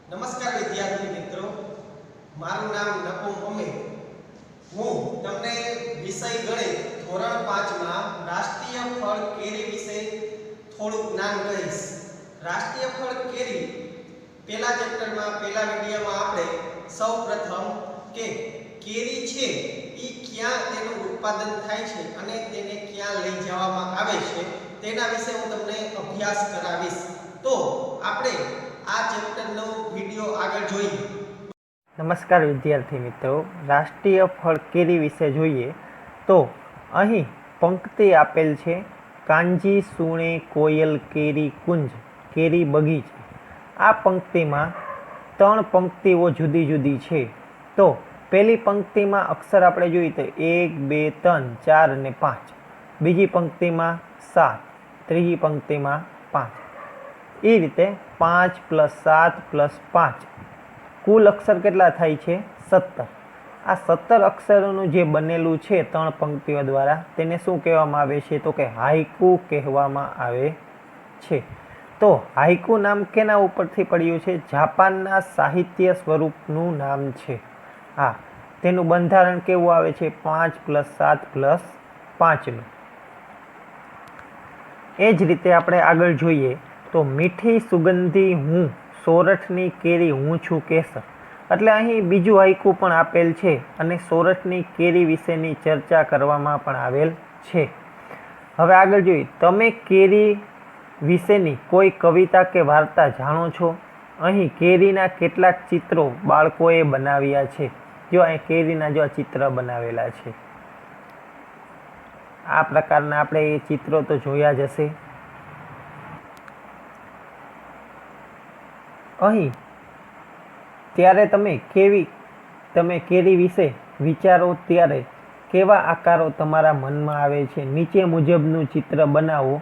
નમસ્કાર વિદ્યાર્થી મિત્રો, મારું નામ નકુમ અમીર. હું તમને વિષય ગણિત ધોરણ 5 માં રાષ્ટ્રીય ફળ કેરી વિશે થોડું જ્ઞાન કહીશ. રાષ્ટ્રીય ફળ કેરી પહેલા ચેપ્ટરમાં પહેલા વિડિયોમાં આપણે સૌપ્રથમ કે કેરી છે એ ક્યાં તેનું ઉત્પાદન થાય છે અને તેને ક્યાં લઈ જવામાં આવે છે તેના વિશે હું તમને અભ્યાસ કરાવીશ. તો આપણે આ ચેપ્ટરનો વિડિયો આગળ જોઈએ. નમસ્કાર વિદ્યાર્થી મિત્રો, રાષ્ટ્રીય ફળ કેરી વિશે જોઈએ તો અહીં પંક્તિ આપેલ છે, કાંજી સુણે કોયલ કેરી કુંજ કેરી બગીચે. આ પંક્તિમાં ત્રણ પંક્તિઓ જુદી જુદી છે. તો પહેલી પંક્તિમાં અક્ષર આપણે જોઈએ તો 1 2 3 4 અને 5, બીજી પંક્તિમાં 7, ત્રીજી પંક્તિમાં 5. એ રીતે 5 + 7 + 5 કુલ અક્ષર કેટલા થાય છે? 17. આ 17 અક્ષરોનું જે બનેલું છે ત્રણ પંક્તિઓ દ્વારા, તેને શું કહેવામાં આવે છે? તો કે હાઇકુ કહેવામાં આવે છે. તો હાઇકુ નામ કેના ઉપરથી પડ્યું છે? જાપાનના સાહિત્ય સ્વરૂપનું નામ છે. હા, તેનું બંધારણ કેવું આવે છે? 5 + 7 + 5નું. એ જ રીતે આપણે આગળ જોઈએ તો મીઠી સુગંધી હું સોરઠની કેરી હું છું કેસર. એટલે અહીં બીજું હાઇકુ પણ આપેલ છે અને સોરઠની કેરી વિશેની ચર્ચા કરવામાં પણ આવેલ છે. હવે આગળ જોઈએ, તમે કેરી વિશેની કોઈ કવિતા કે વાર્તા જાણો છો? અહીં કેરીના કેટલાક ચિત્રો બાળકોએ બનાવ્યા છે. જો અહીં કેરીના જો ચિત્ર બનાવેલા છે, આ પ્રકારના આપણે એ ચિત્રો તો જોયા જ હશે. અહીં ત્યારે તમે કેરી વિશે વિચારો ત્યારે કેવા આકારો તમારા મનમાં આવે છે? નીચે મુજબનું ચિત્ર બનાવો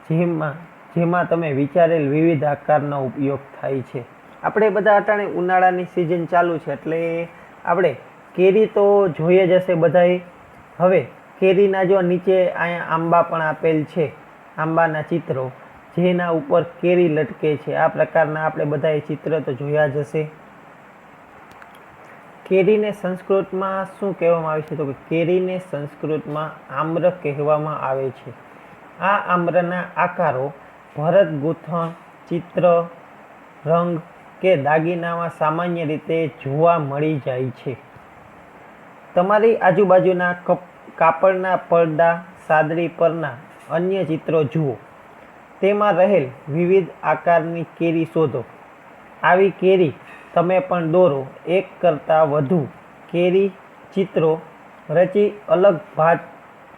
જેમાં તમે વિચારેલ વિવિધ આકારનો ઉપયોગ થાય છે. આપણે બધા અટાણે ઉનાળાની સિઝન ચાલુ છે એટલે આપણે કેરી તો જોઈએ જ હશે બધાએ. હવે કેરીના જો નીચે અહીંયા આંબા પણ આપેલ છે, આંબાના ચિત્રો જેના ઉપર કેરી લટકે છે. આ પ્રકારના આપણે બધાએ ચિત્ર તો જોયા જ હશે. કેરીને સંસ્કૃતમાં શું કહેવામાં આવે છે? તો કે કેરીને સંસ્કૃતમાં આમ્ર કહેવામાં આવે છે. આ આમ્રના આકારો ભરત ગૂંથણ, ચિત્ર, રંગ કે દાગીનામાં સામાન્ય રીતે જોવા મળી જાય છે. તમારી આજુબાજુના કાપડના પડદા, સાદડી પરના અન્ય ચિત્રો જુઓ. તેમાં રહેલ વિવિધ આકારની કેરી શોધો. આવી કેરી તમે પણ દોરો. એક કરતાં વધુ કેરી ચિત્રો રચી અલગ ભાત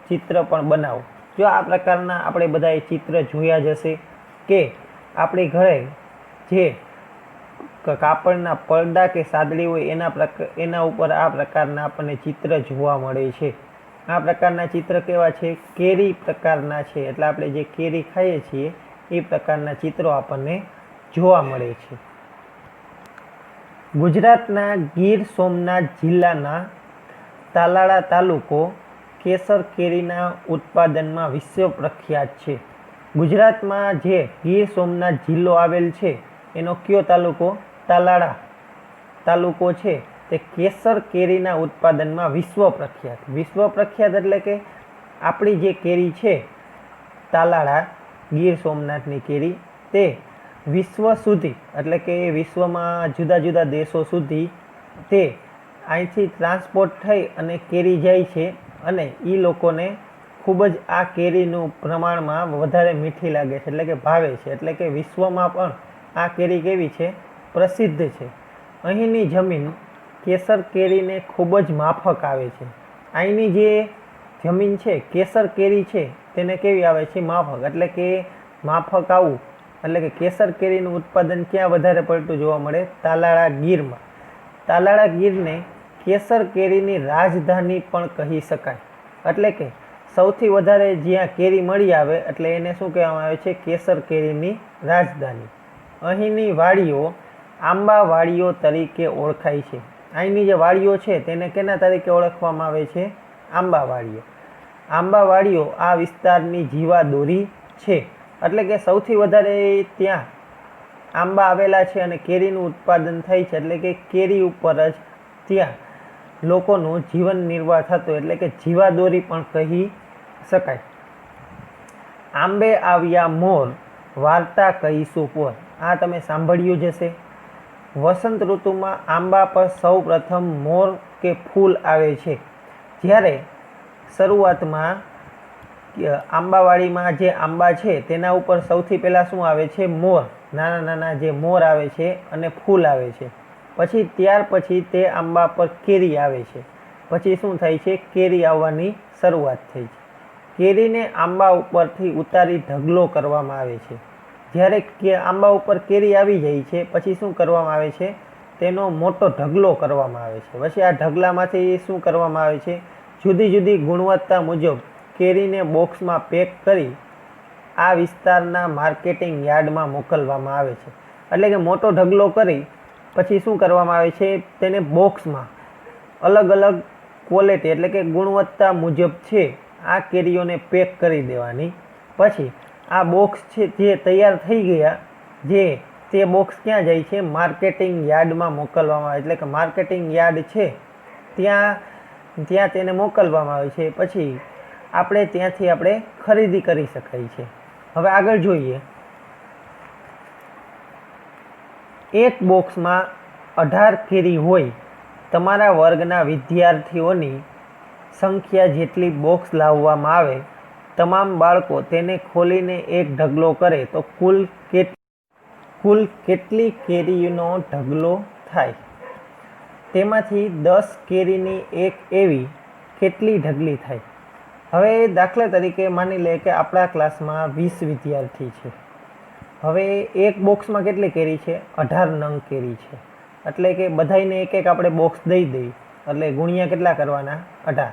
ચિત્ર પણ બનાવો. જો આ પ્રકારના આપણે બધાએ ચિત્ર જોયા જ હશે કે આપણી ઘરે જે કાપડના પડદા કે સાદડી હોય એના ઉપર આ પ્રકારના આપણને ચિત્ર જોવા મળે છે. આ પ્રકારના ચિત્ર કેવા છે? કેરી પ્રકારના છે. એટલે આપણે જે કેરી ખાઈએ છીએ એ પ્રકારના ચિત્રો આપણને જોવા મળે છે. ગુજરાતના ગીર સોમનાથ જિલ્લાના તાલાળા તાલુકો કેસર કેરીના ઉત્પાદનમાં વિશ્વ પ્રખ્યાત છે. ગુજરાતમાં જે ગીર સોમનાથ જિલ્લો આવેલ છે એનો કયો તાલુકો? તાલાળા તાલુકો છે તે કેસર કેરીના ઉત્પાદનમાં વિશ્વ પ્રખ્યાત. વિશ્વ પ્રખ્યાત એટલે કે આપણી જે કેરી છે તાલાળા ગીર સોમનાથની કેરી, તે વિશ્વ સુધી એટલે કે વિશ્વમાં જુદા જુદા દેશો સુધી તે અહીંથી ટ્રાન્સપોર્ટ થઈ અને કેરી જાય છે અને એ લોકોને ખૂબ જ આ કેરીનું પ્રમાણમાં વધારે મીઠી લાગે છે, એટલે કે ભાવે છે. એટલે કે વિશ્વમાં પણ આ કેરી કેવી છે? પ્રસિદ્ધ છે. અહીંની જમીન કેસર કેરીને ખૂબ જ માફક આવે છે. અહીંની જે જમીન છે કેસર કેરી છે તેને કેવી આવે છે? માફક. એટલે કે માફક આવું એટલે કે કેસર કેરીનું ઉત્પાદન ક્યાં વધારે પડતું જોવા મળે? તાલાળા ગીરમાં. તાલાળા ગીરને કેસર કેરીની રાજધાની પણ કહી શકાય. એટલે કે સૌથી વધારે જ્યાં કેરી મળી આવે એટલે એને શું કહેવામાં આવે છે? કેસર કેરીની રાજધાની. અહીંની વાડીઓ આંબા વાડીઓ તરીકે ઓળખાય છે. અહીંની જે વાડીઓ છે તેને કેના તરીકે ઓળખવામાં આવે છે? આંબા વાડીઓ. આંબા વાડીઓ આ વિસ્તારની જીવાદોરી છે. એટલે કે સૌથી વધારે ત્યાં આંબા આવેલા છે અને કેરીનું ઉત્પાદન થાય છે, એટલે કે કેરી ઉપર જ ત્યાં લોકોનું જીવન નિર્વાહ થતો, એટલે કે જીવાદોરી પણ કહી શકાય. આંબે આવ્યા મોર, વાર્તા કહીશું પોર. આ તમે સાંભળ્યું જ હશે. વસંત ઋતુમાં આંબા પર સૌ પ્રથમ મોર કે ફૂલ આવે છે. જ્યારે શરૂઆતમાં આંબાવાડીમાં જે આંબા છે તેના ઉપર સૌથી પહેલાં શું આવે છે? મોર. નાના નાના જે મોર આવે છે અને ફૂલ આવે છે. પછી ત્યાર પછી તે આંબા પર કેરી આવે છે. પછી શું થાય છે? કેરી આવવાની શરૂઆત થઈ છે. કેરીને આંબા ઉપરથી ઉતારી ઢગલો કરવામાં આવે છે. જ્યારે આંબા ઉપર કેરી આવી જાય છે પછી શું કરવામાં આવે છે? તેનો મોટો ઢગલો કરવામાં આવે છે. પછી આ ઢગલામાંથી શું કરવામાં આવે છે? જુદી જુદી ગુણવત્તા મુજબ કેરીને બોક્સમાં પેક કરી આ વિસ્તારના માર્કેટિંગ યાર્ડમાં મોકલવામાં આવે છે. એટલે કે મોટો ઢગલો કરી પછી શું કરવામાં આવે છે? તેને બોક્સમાં અલગ અલગ ક્વોલિટી એટલે કે ગુણવત્તા મુજબ છે આ કેરીઓને પેક કરી દેવાની. પછી આ બોક્સ છે જે તૈયાર થઈ ગયા, તે બોક્સ ક્યાં જાય છે? માર્કેટિંગ યાર્ડમાં મોકલવામાં આવે. એટલે કે માર્કેટિંગ યાર્ડ છે ત્યાં તેને મોકલવામાં આવે છે. પછી ત્યાંથી આપણે ખરીદી કરી શકાય છે. હવે આગળ જોઈએ. એક બોક્સમાં 18 કેરી હોય. તમારા વર્ગના વિદ્યાર્થીઓની સંખ્યા જેટલી બોક્સ લાવવામાં આવે, તમામ બાળકો તેને ખોલીને એક ઢગલો કરે તો કુલ કેટલી કેરીનો ઢગલો થાય? તેમાંથી 10 કેરીની એક એવી કેટલી ઢગલી થાય? હવે દાખલા તરીકે માની લે કે આપણા ક્લાસમાં 20 વિદ્યાર્થી છે. હવે એક બોક્સમાં કેટલી કેરી છે? 18 નંગ કેરી છે. એટલે કે બધાને એક એક આપણે બોક્સ દઈ દઈએ એટલે ગુણ્યા કેટલા કરવાના? 18.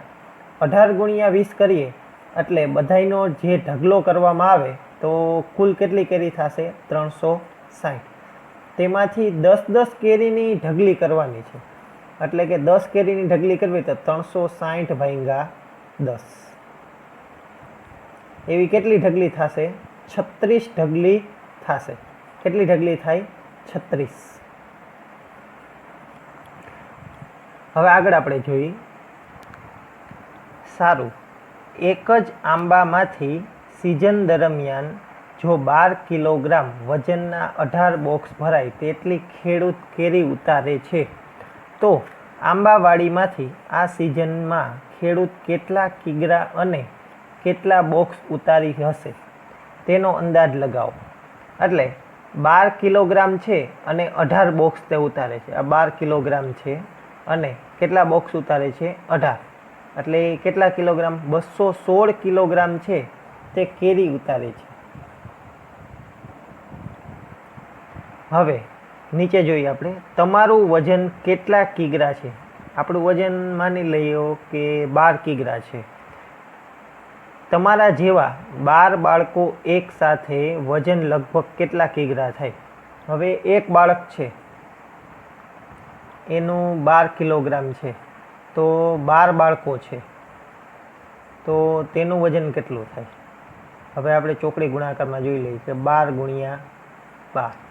18 ગુણ્યા 20 કરીએ એટલે બધાનો જે ઢગલો કરવામાં આવે તો કુલ કેટલી કેરી થશે? 360. તેમાંથી 10 કેરીની ઢગલી કરવાની છે. એટલે કે 10 કેરીની ઢગલી કરવી તો 360 ભાગ્યા 10. એવી કેટલી ઢગલી થશે? 36 ઢગલી થશે. કેટલી ઢગલી થાય? 36. હવે આગળ આપણે જોઈએ. સારું, એક જ આંબામાંથી સિઝન દરમિયાન જો 12 કિલોગ્રામ વજનના 18 બોક્સ ભરાય તેટલી ખેડૂત કેરી ઉતારે છે, તો આંબાવાડીમાંથી આ સિઝનમાં ખેડૂત કેટલા કિગ્રા અને કેટલા બોક્સ ઉતારી હશે તેનો અંદાજ લગાવો. એટલે 12 કિલોગ્રામ છે અને 18 બોક્સ તે ઉતારે છે. આ 12 કિલોગ્રામ છે અને કેટલા બોક્સ ઉતારે છે? 18. એટલે કેટલા કિલોગ્રામ? 216 કિલોગ્રામ છે તે કેરી ઉતારે છે. હવે નીચે જોઈએ આપણે. તમારું વજન કેટલા કિગ્રા છે? આપણું વજન માની લઈએ કે 12 કિગ્રા છે. તમારા જેવા 12 બાળકો એક સાથે વજન લગભગ કેટલા કિગ્રા થાય? હવે એક બાળક છે એનું 12 કિલોગ્રામ છે, તો 12 બાળકો છે તો તેનું વજન કેટલું થાય? હવે આપણે ચોકડી ગુણાકારમાં જોઈ લઈએ કે 12 ગુણ્યા 12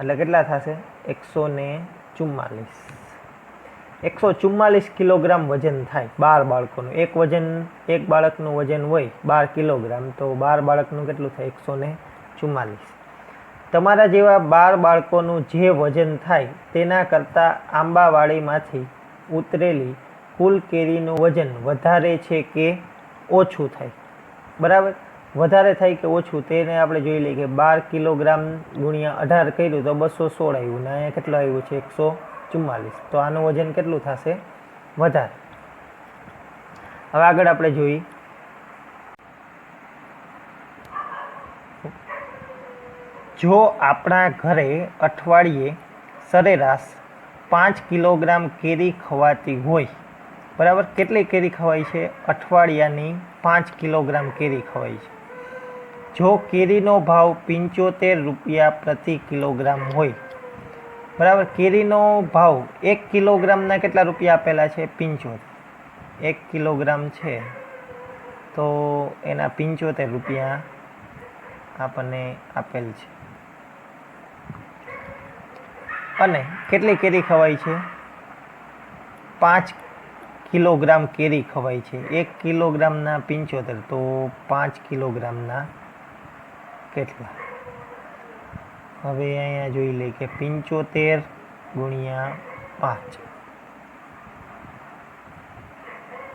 એટલે કેટલા થશે? 144. 144 કિલોગ્રામ વજન થાય 12 બાળકોનું. એક બાળકનું વજન હોય 12 કિલોગ્રામ તો 12 બાળકનું કેટલું થાય? 144. તમારા જેવા 12 બાળકોનું જે વજન થાય તેના કરતાં આંબાવાડીમાંથી ઉતરેલી કુલ કેરીનું વજન વધારે છે કે ઓછું થાય? બરાબર, વધારે થાય કે ઓછું તેને આપણે જોઈ લઈએ કે 12 કિલોગ્રામ ગુણ્યા 18 કર્યું તો 216 આવ્યું ને અહીંયા કેટલું આવ્યું છે? 144. તો આનું વજન કેટલું થશે? વધારે. હવે આગળ આપણે જોઈએ. જો આપણા ઘરે અઠવાડિયે સરેરાશ 5 કિલોગ્રામ કેરી ખવાતી હોય, બરાબર, કેટલી કેરી ખવાય છે? અઠવાડિયાની 5 કિલોગ્રામ કેરી ખવાય છે. જો કેરીનો ભાવ 75 રૂપિયા પ્રતિ કિલોગ્રામ હોય, બરાબર, કેરીનો ભાવ 1 કિલોગ્રામના કેટલા રૂપિયા આપેલા છે? 75. 1 કિલોગ્રામ છે તો એના 75 રૂપિયા આપણને આપેલ છે. અને કેટલી કેરી ખવાય છે? 5 કિલોગ્રામ કેરી ખવાય છે. 1 કિલોગ્રામના 75, તો 5 કિલોગ્રામના કેટલા? હવે અહીંયા જોઈ લે કે 75 ગુણ્યા 5,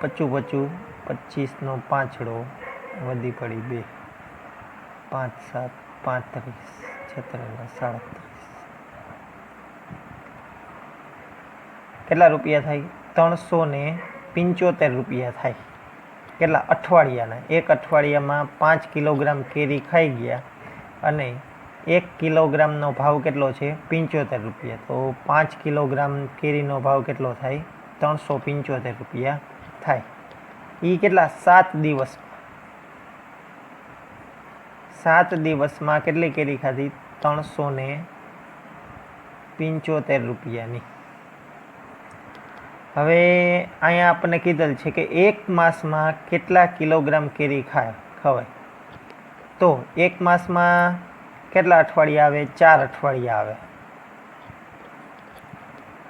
25 25નો પાંચડો વધી પડી 2, 5 7 35, 36 37. કેટલા રૂપિયા થાય? 375 રૂપિયા થાય. કેટલા અઠવાડિયાના? એક અઠવાડિયામાં 5 કિલોગ્રામ કેરી ખાઈ ગયા અને 1 કિલોગ્રામનો ભાવ કેટલો છે? 75 રૂપિયા. તો 5 કિલોગ્રામ કેરીનો ભાવ કેટલો થાય? 375 રૂપિયા થાય. એ કેટલા? 7 દિવસ. 7 દિવસમાં કેટલી કેરી ખાધી? 375 રૂપિયાની. હવે અહીંયા આપણને કીધેલ છે કે 1 માસમાં કેટલા કિલોગ્રામ કેરી ખવાય? તો 1 માસમાં કેટલા અઠવાડિયા આવે? 4 અઠવાડિયા આવે.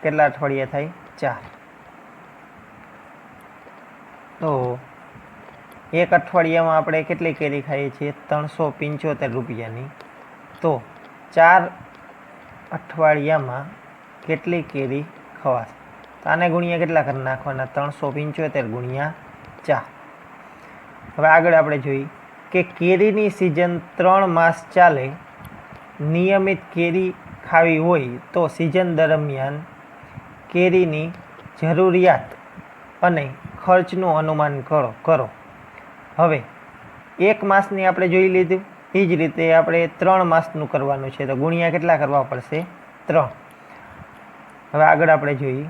કેટલા અઠવાડિયા થાય? 4. તો 1 અઠવાડિયામાં આપણે કેટલી કેરી ખાઈએ છીએ? 375 રૂપિયાની. તો 4 અઠવાડિયામાં કેટલી કેરી ખવાશે? તો આને ગુણ્યા કેટલા કરી નાખવાના? 375 ગુણ્યા 4. હવે આગળ આપણે જોઈએ કે કેરીની સિઝન 3 માસ ચાલે. નિયમિત કેરી ખાવી હોય તો સિઝન દરમિયાન કેરીની જરૂરિયાત અને ખર્ચનું અનુમાન કરો. હવે 1 માસની આપણે જોઈ લીધું. એ જ રીતે આપણે 3 માસનું કરવાનું છે. તો ગુણ્યા કેટલા કરવા પડશે? 3. હવે આગળ આપણે જોઈએ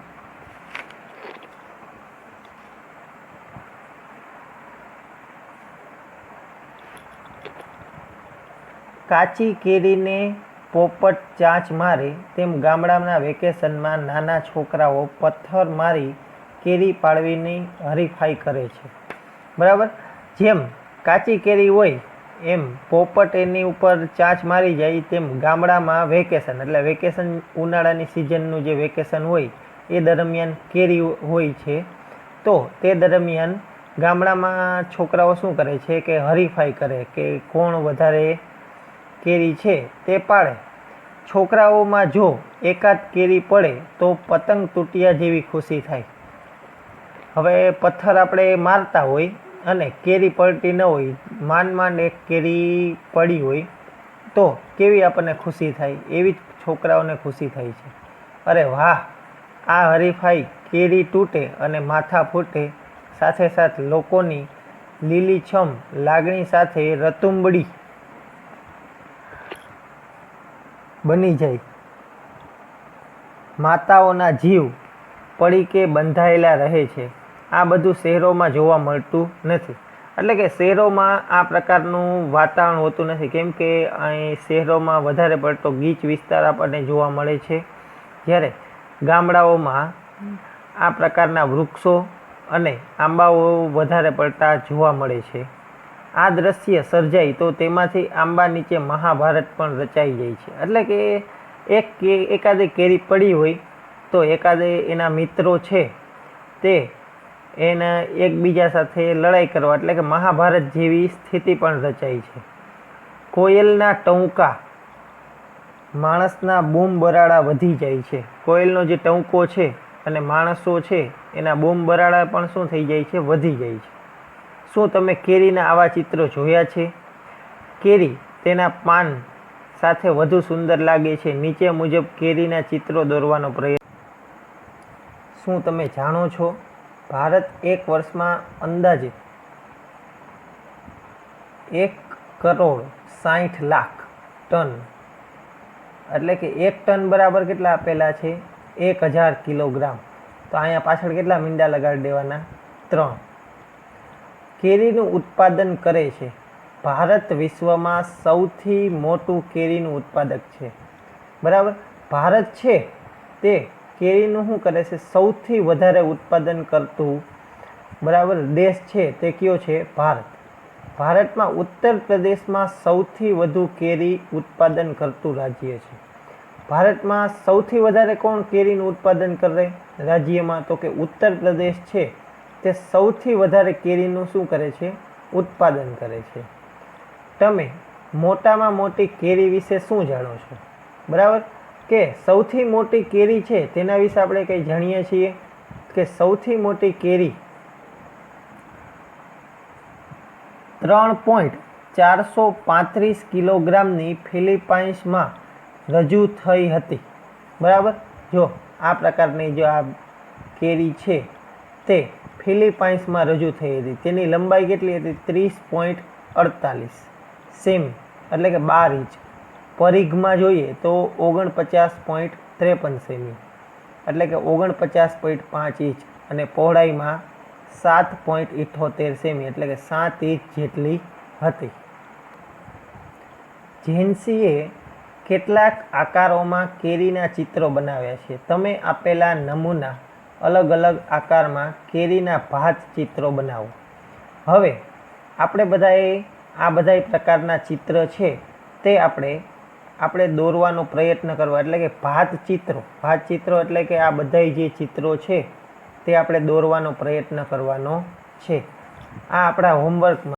કાચી કેરીને પોપટ ચાંચ મારે તેમ ગામડાના વેકેશનમાં નાના છોકરાઓ પથ્થર મારી કેરી પાડવીની હરીફાઈ કરે છે. બરાબર? જેમ કાચી કેરી હોય એમ પોપટ એની ઉપર ચાંચ મારી જાય, તેમ ગામડામાં વેકેશન એટલે વેકેશન ઉનાળાની સિઝનનું જે વેકેશન હોય એ દરમિયાન કેરી હોય છે. તો તે દરમિયાન ગામડામાં છોકરાઓ શું કરે છે કે હરીફાઈ કરે કે કોણ વધારે કેરી છે તે પાડે. છોકરાઓમાં જો એકાદ કેરી પડે તો પતંગ તૂટ્યા જેવી ખુશી થાય. હવે પથ્થર આપણે મારતા હોય અને કેરી પડતી ન હોય, માંડ એક કેરી પડી હોય તો કેવી આપણને ખુશી થાય? એવી જ છોકરાઓને ખુશી થાય છે. અરે વાહ, આ હરીફાઈ કેરી તૂટે અને માથા ફૂટે, સાથે સાથે લોકોની લીલીછમ લાગણી સાથે રતુંબડી બની જાય. માતાઓના જીવ પડીકે બંધાયેલા રહે છે. આ બધું શહેરોમાં જોવા મળતું નથી. એટલે કે શહેરોમાં આ પ્રકારનું વાતાવરણ હોતું નથી, કેમ કે અહીં શહેરોમાં વધારે પડતો ગીચ વિસ્તાર આપણને જોવા મળે છે, જ્યારે ગામડાઓમાં આ પ્રકારના વૃક્ષો અને આંબાઓ વધારે પડતા જોવા મળે છે. આ દ્રશ્ય સર્જાય તો તેમાંથી આંબા નીચે મહાભારત પણ રચાઈ જાય છે. એટલે કે એકાદે કેરી પડી હોય તો એકાદે એના મિત્રો છે તે એના એકબીજા સાથે લડાઈ કરવા, એટલે કે મહાભારત જેવી સ્થિતિ પણ રચાય છે. કોયલના ટહુકા માણસના બૂમ બરાડા વધી જાય છે. કોયલનો જે ટહુકો છે અને માણસો છે એના બૂમ બરાડા પણ શું થઈ જાય છે? વધી જાય છે. શું તમે કેરીના આવા ચિત્રો જોયા છે? કેરી તેના પાન સાથે વધુ સુંદર લાગે છે. નીચે મુજબ કેરીના ચિત્રો દોરવાનો પ્રયત્ન. શું તમે જાણો છો ભારત એક વર્ષમાં અંદાજે 1,60,00,000 ટન, એટલે કે 1 ટન બરાબર કેટલા આપેલા છે? 1000 કિલોગ્રામ. તો અહીંયા પાછળ કેટલા મીંડા લગાડી દેવાના? 3. કેરીનું ઉત્પાદન કરે છે. ભારત વિશ્વમાં સૌથી મોટું કેરીનું ઉત્પાદક છે. બરાબર? ભારત છે તે કેરીનું શું કરે છે? સૌથી વધારે ઉત્પાદન કરતું બરાબર દેશ છે તે કયો છે? ભારત. ભારતમાં ઉત્તર પ્રદેશમાં સૌથી વધુ કેરી ઉત્પાદન કરતું રાજ્ય છે. ભારતમાં સૌથી વધારે કોણ કેરીનું ઉત્પાદન કરે રાજ્યમાં? તો કે ઉત્તર પ્રદેશ છે તે સૌથી વધારે કેરીનું શું કરે છે? ઉત્પાદન કરે છે. તમે મોટામાં મોટી કેરી વિશે શું જાણો છો? બરાબર, કે સૌથી મોટી કેરી છે તેના વિશે આપણે કંઈ જાણીએ છીએ કે સૌથી મોટી કેરી 3.435 કિલોગ્રામની ફિલિપાઇન્સમાં રજૂ થઈ હતી. બરાબર, જો આ પ્રકારની જો આ કેરી છે તે ફિલિપાઇન્સમાં રજૂ થઈ હતી. તેની લંબાઈ કેટલી હતી? 30.48 સેમી એટલે કે 12 ઇંચ. પરિઘમાં જોઈએ તો 49.53 સેમી એટલે કે 49.5 ઇંચ અને પહોળાઈમાં 7.78 સેમી એટલે કે 7 ઇંચ જેટલી હતી. જેન્સીએ કેટલાક આકારોમાં કેરીના ચિત્રો બનાવ્યા છે. તમે આપેલા નમૂના અલગ અલગ આકારમાં કેરીના ભાત ચિત્રો બનાવો. હવે આપણે બધાએ આ બધા પ્રકારના ચિત્ર છે તે આપણે દોરવાનો પ્રયત્ન કરવો, એટલે કે ભાત ચિત્રો એટલે કે આ બધા જે ચિત્રો છે તે આપણે દોરવાનો પ્રયત્ન કરવાનો છે. આ આપણા હોમવર્કમાં